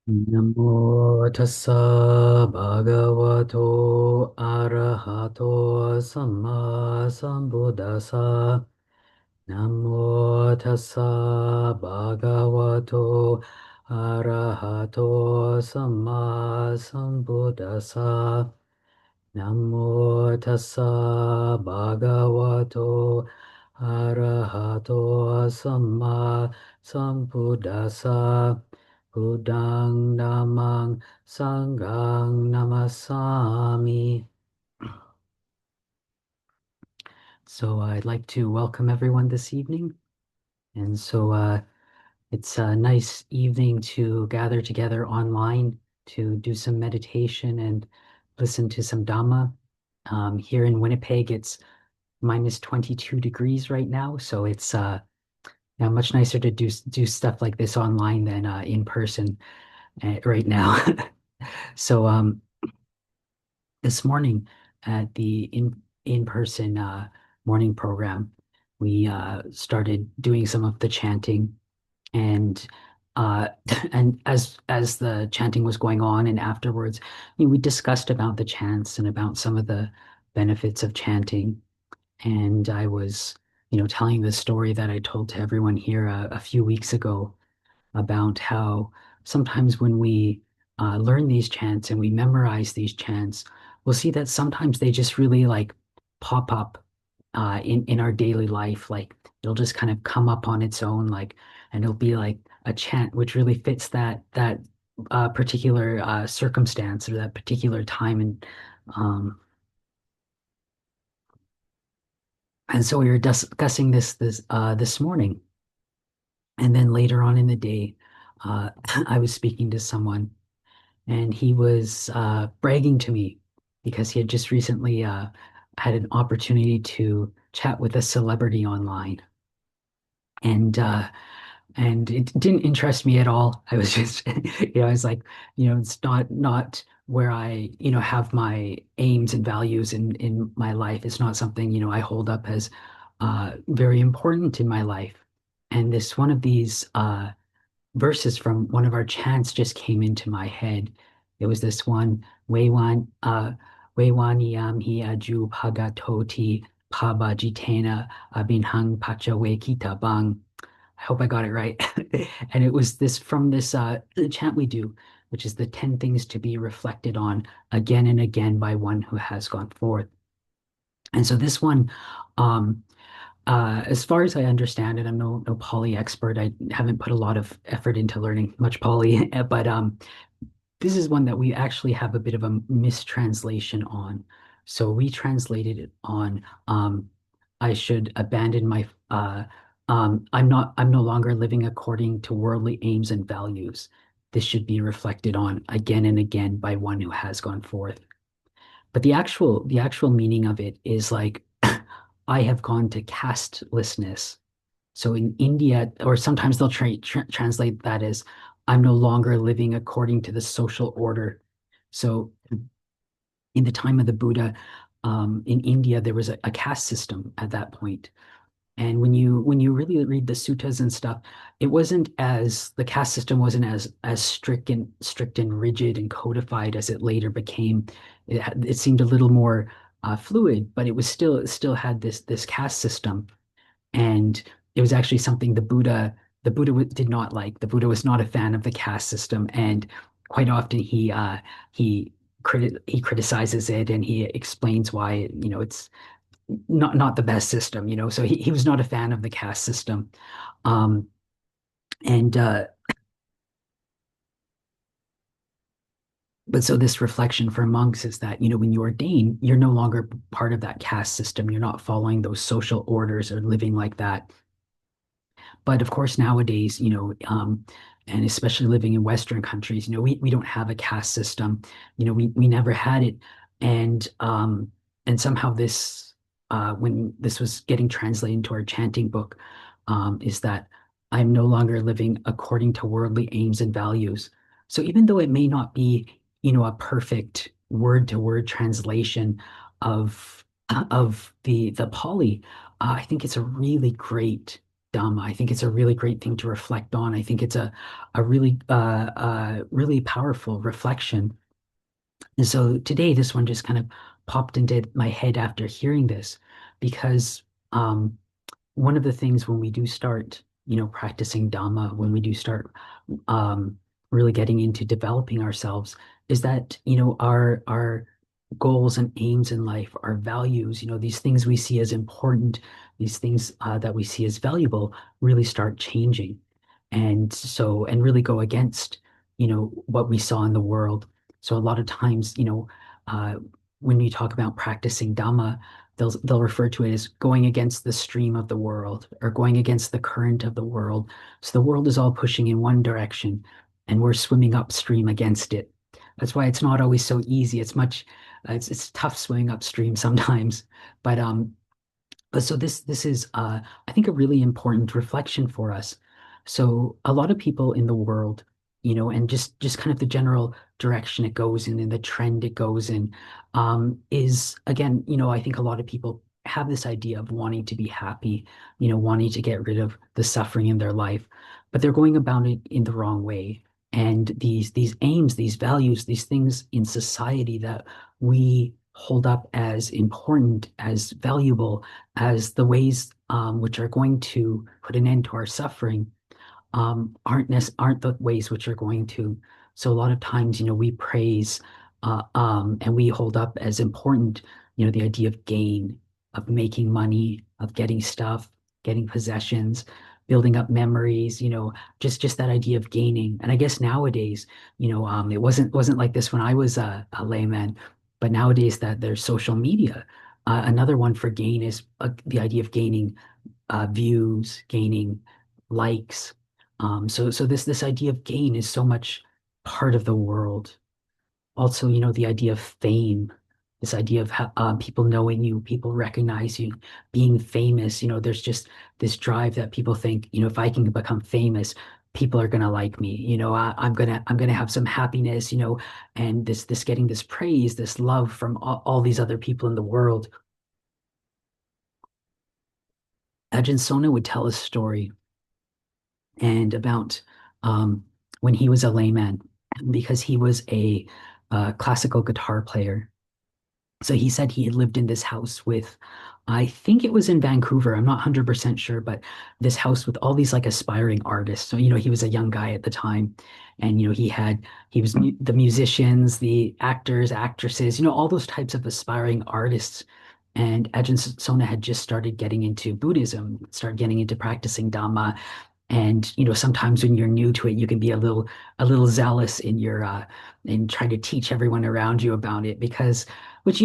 Namo tassa bhagavato arahato samma sambuddhassa. Namo tassa bhagavato arahato samma sambuddhassa. Namo tassa bhagavato arahato samma sambuddhassa. Buddhang namang sanghang namasami. So I'd like to welcome everyone this evening. And so it's a nice evening to gather together online to do some meditation and listen to some Dhamma. Here in Winnipeg, it's minus 22 degrees right now. So it's now much nicer to do stuff like this online than in person right now. So this morning at the in-person morning program, we started doing some of the chanting, and uh, and as the chanting was going on, and afterwards, we discussed about the chants and about some of the benefits of chanting. And I was, telling the story that I told to everyone here a few weeks ago about how sometimes when we learn these chants and we memorize these chants, we'll see that sometimes they just really like pop up in our daily life. Like it'll just kind of come up on its own, like, and it'll be like a chant which really fits that particular circumstance or that particular time. Um, and so we were discussing this morning, and then later on in the day, I was speaking to someone and he was bragging to me because he had just recently had an opportunity to chat with a celebrity online, and uh, and it didn't interest me at all. I was just, I was like, it's not where I, have my aims and values in my life. It's not something, I hold up as very important in my life. And this one of these verses from one of our chants just came into my head. It was this one, Vevanniy'amhi ajjhūpagato pabbajitena abhinham paccavekkhitabbam. I hope I got it right. And it was this from this chant we do, which is the 10 things to be reflected on again and again by one who has gone forth. And so this one, um, as far as I understand it, I'm no Pali expert. I haven't put a lot of effort into learning much Pali, but this is one that we actually have a bit of a mistranslation on. So we translated it on I should abandon my I'm no longer living according to worldly aims and values. This should be reflected on again and again by one who has gone forth. But the actual meaning of it is like I have gone to castelessness. So in India, or sometimes they'll translate that as I'm no longer living according to the social order. So in the time of the Buddha, in India, there was a caste system at that point. And when you really read the suttas and stuff, it wasn't as the caste system wasn't as strict and rigid and codified as it later became. It seemed a little more fluid, but it still had this caste system, and it was actually something the Buddha did not like. The Buddha was not a fan of the caste system, and quite often he he criticizes it and he explains why it's not the best system. So he was not a fan of the caste system. Um, and But so this reflection for monks is that, when you ordain, you're no longer part of that caste system. You're not following those social orders or living like that. But of course, nowadays, and especially living in Western countries, we don't have a caste system. We never had it. And somehow this, when this was getting translated into our chanting book, is that I'm no longer living according to worldly aims and values. So even though it may not be, a perfect word to word translation of the Pali, I think it's a really great Dhamma. I think it's a really great thing to reflect on. I think it's a really powerful reflection. And so today, this one just kind of popped into my head after hearing this, because um, one of the things when we do start, practicing Dhamma, when we do start um, really getting into developing ourselves, is that, our goals and aims in life, our values, these things we see as important, these things that we see as valuable, really start changing. And really go against, what we saw in the world. So a lot of times, uh, when we talk about practicing Dhamma, they'll refer to it as going against the stream of the world or going against the current of the world. So the world is all pushing in one direction and we're swimming upstream against it. That's why it's not always so easy. It's tough swimming upstream sometimes. But so this is I think a really important reflection for us. So a lot of people in the world, and just kind of the general direction it goes in and the trend it goes in, is again, I think a lot of people have this idea of wanting to be happy, wanting to get rid of the suffering in their life, but they're going about it in the wrong way. And these aims, these values, these things in society that we hold up as important, as valuable, as the ways which are going to put an end to our suffering, aren't the ways which are going to. So a lot of times, we praise and we hold up as important, the idea of gain, of making money, of getting stuff, getting possessions, building up memories, just that idea of gaining. And I guess nowadays, it wasn't like this when I was a layman, but nowadays that there's social media. Another one for gain is the idea of gaining views, gaining likes. So this idea of gain is so much part of the world. Also, the idea of fame, this idea of people knowing you, people recognize you, being famous. There's just this drive that people think, if I can become famous, people are gonna like me. I'm gonna have some happiness. And this getting this praise, this love from all these other people in the world. Ajahn Sona would tell a story and about when he was a layman, because he was a classical guitar player. So he said he had lived in this house with, I think it was in Vancouver. I'm not 100% sure, but this house with all these like aspiring artists. So, he was a young guy at the time. And, he was the musicians, the actors, actresses, all those types of aspiring artists. And Ajahn Sona had just started getting into Buddhism, started getting into practicing Dhamma, and sometimes when you're new to it you can be a little zealous in your in trying to teach everyone around you about it, because which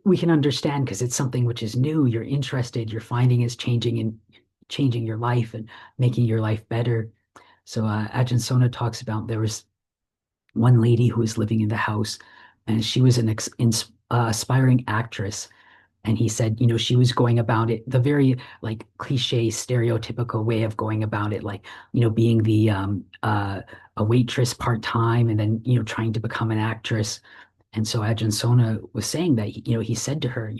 we can understand, because it's something which is new, you're interested, you're finding it's changing and changing your life and making your life better. So Ajahn Sona talks about there was one lady who was living in the house, and she was an aspiring actress. And he said, she was going about it the very like cliche, stereotypical way of going about it, like, being the a waitress part-time and then, trying to become an actress. And so Ajahn Sona was saying that, he said to her,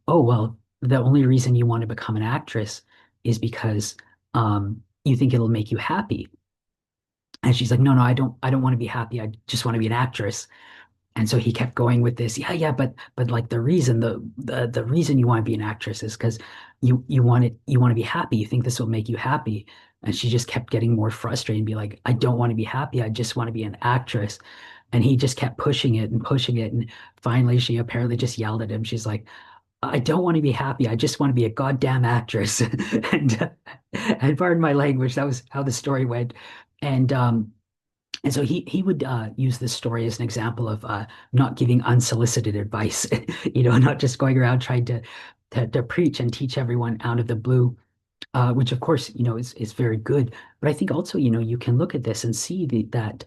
oh, well, the only reason you want to become an actress is because you think it'll make you happy. And she's like, no, no, I don't want to be happy. I just want to be an actress. And so he kept going with this. Yeah, yeah, but like the reason you want to be an actress is because you want to be happy. You think this will make you happy. And she just kept getting more frustrated and be like, I don't want to be happy. I just want to be an actress. And he just kept pushing it and pushing it. And finally she apparently just yelled at him. She's like, I don't want to be happy. I just want to be a goddamn actress. And pardon my language, that was how the story went. And and so he would use this story as an example of not giving unsolicited advice, not just going around trying to preach and teach everyone out of the blue, which of course, is very good. But I think also, you can look at this and see that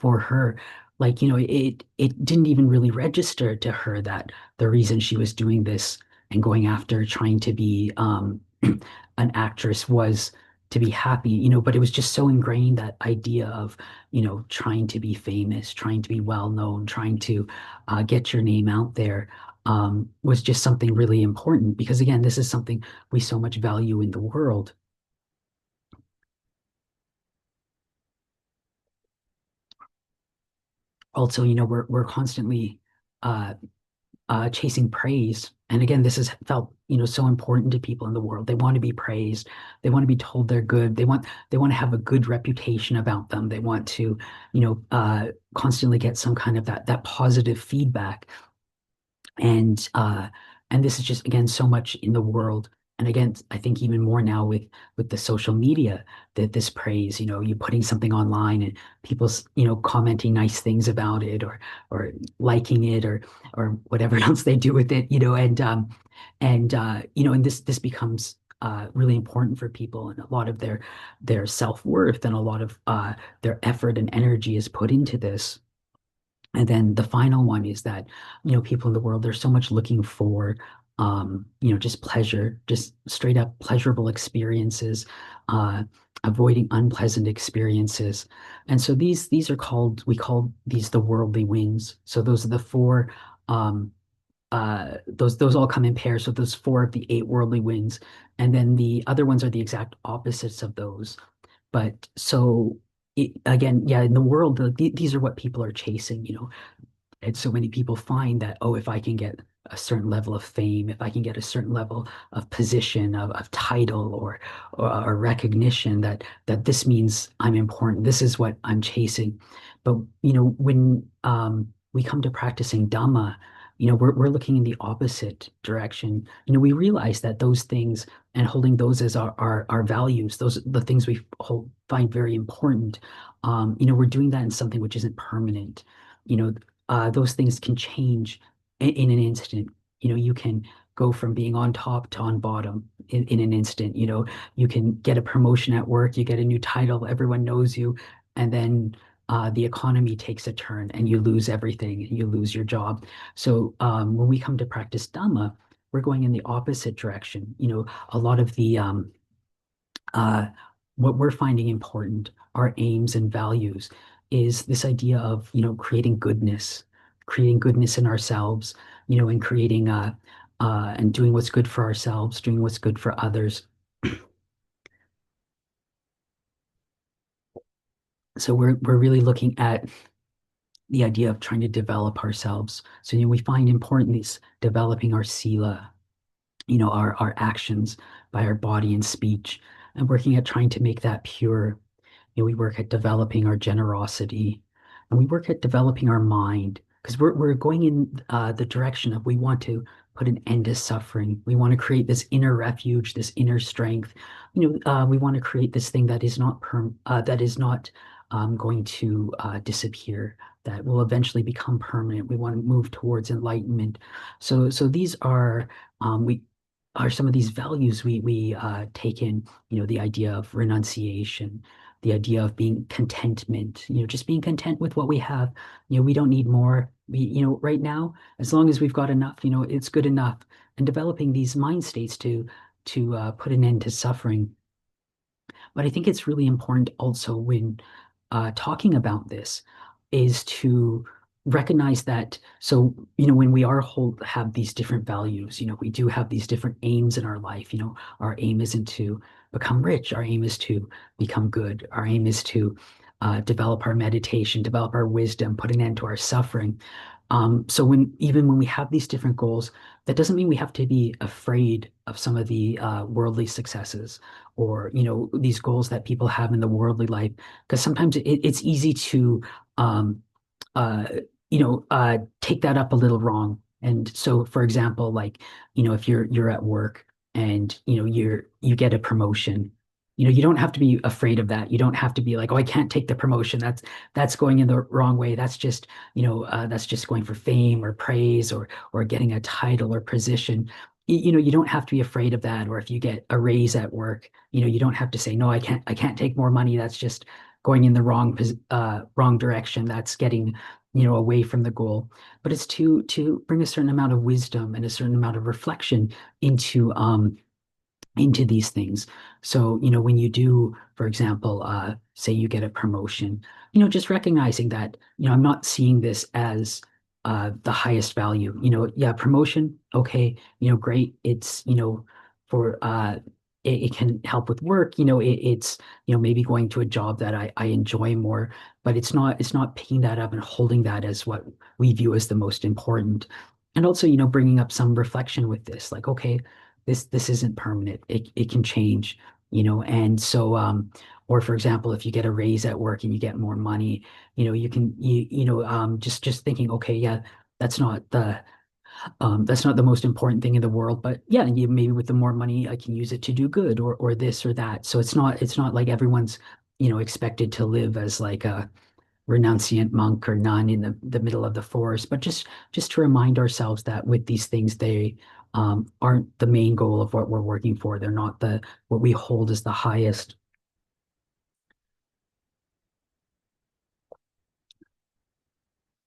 for her, like, it didn't even really register to her that the reason she was doing this and going after trying to be an actress was to be happy, but it was just so ingrained, that idea of, trying to be famous, trying to be well known, trying to get your name out there. was just something really important because again, this is something we so much value in the world. Also, we're constantly uh, chasing praise. And again, this has felt, so important to people in the world. They want to be praised. They want to be told they're good. They want to have a good reputation about them. They want to, constantly get some kind of that positive feedback. And and this is just again so much in the world. And again, I think even more now with the social media that this praise, you putting something online and people's, commenting nice things about it or liking it or whatever else they do with it, and this becomes really important for people, and a lot of their self-worth and a lot of their effort and energy is put into this. And then the final one is that, people in the world, they're so much looking for, just pleasure, just straight up pleasurable experiences, uh, avoiding unpleasant experiences. And so these are we call these the worldly winds. So those are the four, those all come in pairs. So those four of the eight worldly winds. And then the other ones are the exact opposites of those. But so again, yeah, in the world, these are what people are chasing, and so many people find that, oh, if I can get a certain level of fame, if I can get a certain level of position, of title or recognition, that this means I'm important. This is what I'm chasing. But when we come to practicing Dhamma, we're looking in the opposite direction. We realize that those things and holding those as our values, those the things we find very important. We're doing that in something which isn't permanent. You know, those things can change in an instant. You can go from being on top to on bottom in an instant. You can get a promotion at work, you get a new title, everyone knows you, and then the economy takes a turn and you lose everything, you lose your job. So when we come to practice Dhamma, we're going in the opposite direction. A lot of the uh, what we're finding important, our aims and values, is this idea of, creating goodness in ourselves, and creating and doing what's good for ourselves, doing what's good for others. So we're really looking at the idea of trying to develop ourselves. So, we find important these developing our sila, our actions by our body and speech, and working at trying to make that pure. We work at developing our generosity, and we work at developing our mind because we're going in the direction of we want to put an end to suffering. We want to create this inner refuge, this inner strength. We want to create this thing that is not going to disappear, that will eventually become permanent. We want to move towards enlightenment. So these we are some of these values we take in. The idea of renunciation, the idea of being contentment, just being content with what we have. We don't need more. Right now, as long as we've got enough, it's good enough. And developing these mind states to put an end to suffering. But I think it's really important also when talking about this is to recognize that. So, when we have these different values, we do have these different aims in our life. Our aim isn't to become rich. Our aim is to become good. Our aim is to develop our meditation, develop our wisdom, put an end to our suffering. So even when we have these different goals, that doesn't mean we have to be afraid of some of the worldly successes or these goals that people have in the worldly life, because sometimes it's easy to uh, take that up a little wrong. And so, for example, like if you're at work and you get a promotion, you don't have to be afraid of that. You don't have to be like, oh, I can't take the promotion. That's going in the wrong way. That's just going for fame or praise or getting a title or position. You don't have to be afraid of that. Or if you get a raise at work, you don't have to say, no, I can't take more money. That's just going in the wrong direction. That's getting, away from the goal. But it's to bring a certain amount of wisdom and a certain amount of reflection into these things. So, when you do, for example, say you get a promotion, just recognizing that, I'm not seeing this as the highest value. Yeah, promotion, okay, great. It's, for it can help with work. It's, maybe going to a job that I enjoy more, but it's not picking that up and holding that as what we view as the most important. And also, bringing up some reflection with this, like, okay, this isn't permanent. It can change, and so or for example, if you get a raise at work and you get more money, you can just thinking, okay, yeah, that's not the that's not the most important thing in the world, but yeah, maybe with the more money I can use it to do good, or this or that. So it's not like everyone's expected to live as like a renunciant monk or nun in the middle of the forest, but just to remind ourselves that with these things, they aren't the main goal of what we're working for. They're not the what we hold as the highest.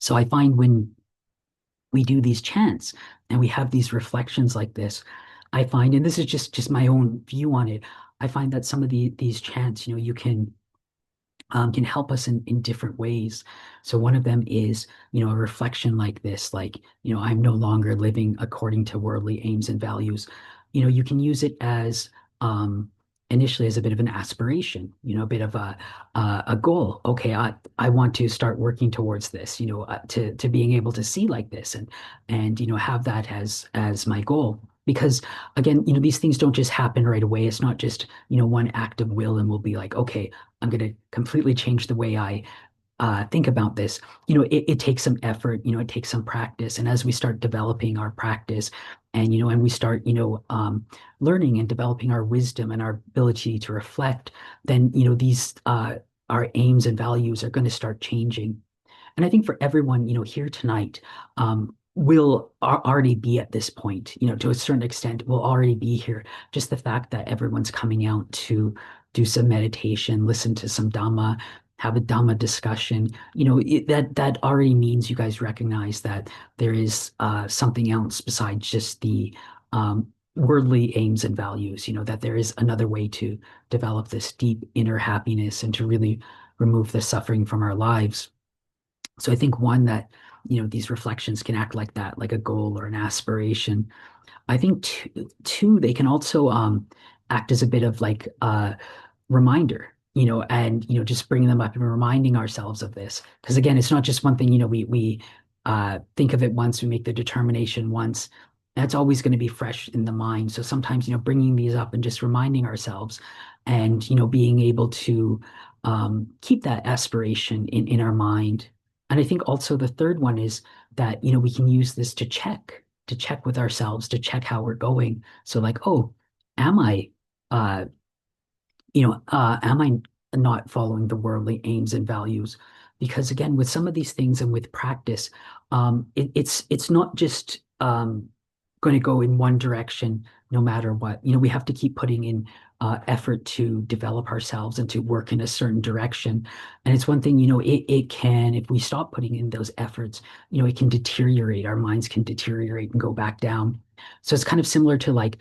So I find when we do these chants and we have these reflections like this, I find, and this is just my own view on it, I find that some of these chants, you can help us in different ways. So one of them is, a reflection like this, like, I'm no longer living according to worldly aims and values. You can use it as initially as a bit of an aspiration, a bit of a goal. Okay, I want to start working towards this, to being able to see like this and have that as my goal. Because again, these things don't just happen right away. It's not just, one act of will and we'll be like, okay, I'm going to completely change the way I think about this. It takes some effort, it takes some practice. And as we start developing our practice and we start, learning and developing our wisdom and our ability to reflect, then, these, our aims and values are going to start changing. And I think for everyone, here tonight, will already be at this point, to a certain extent, will already be here. Just the fact that everyone's coming out to do some meditation, listen to some Dhamma, have a Dhamma discussion, that already means you guys recognize that there is something else besides just the worldly aims and values, that there is another way to develop this deep inner happiness and to really remove the suffering from our lives. So I think one that, these reflections can act like that, like a goal or an aspiration. I think two, they can also act as a bit of like a reminder, and just bringing them up and reminding ourselves of this. Because again, it's not just one thing. We think of it once, we make the determination once. That's always going to be fresh in the mind. So sometimes, bringing these up and just reminding ourselves, and being able to keep that aspiration in our mind. And I think also the third one is that, we can use this to check with ourselves, to check how we're going. So like, oh, am I, uh, am I not following the worldly aims and values? Because again, with some of these things and with practice, it's not just going to go in one direction no matter what. We have to keep putting in effort to develop ourselves and to work in a certain direction. And it's one thing, it can, if we stop putting in those efforts, it can deteriorate. Our minds can deteriorate and go back down. So it's kind of similar to like,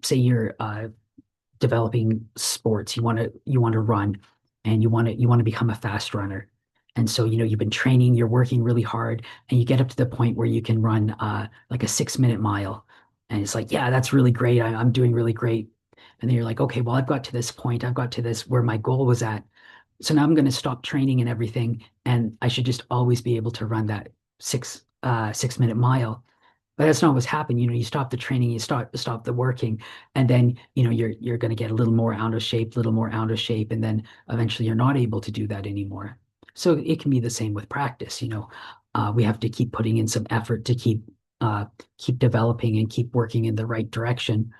say you're developing sports. You want to run, and you want to become a fast runner. And so, you've been training, you're working really hard, and you get up to the point where you can run like a 6 minute mile. And it's like, yeah, that's really great. I'm doing really great. And then you're like, okay, well, I've got to this point, I've got to this where my goal was at. So now I'm going to stop training and everything, and I should just always be able to run that 6 minute mile. But that's not what's happened. You stop the training, you stop the working, and then you're going to get a little more out of shape, little more out of shape, and then eventually you're not able to do that anymore. So it can be the same with practice. We have to keep putting in some effort to keep developing and keep working in the right direction.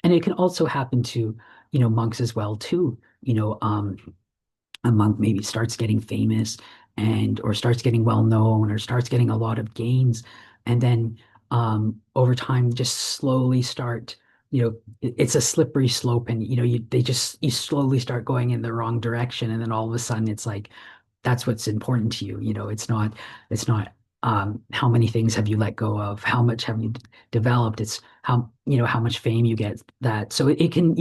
And it can also happen to monks as well too. A monk maybe starts getting famous and or starts getting well known or starts getting a lot of gains, and then over time just slowly start, it's a slippery slope, and you slowly start going in the wrong direction, and then all of a sudden it's like that's what's important to you. It's not how many things have you let go of, how much have you developed. It's how much fame you get. That so it can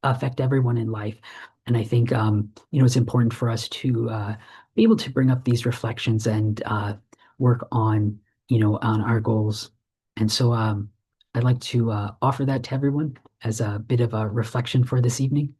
affect everyone in life. And I think it's important for us to be able to bring up these reflections and work on, on our goals. And so I'd like to offer that to everyone as a bit of a reflection for this evening.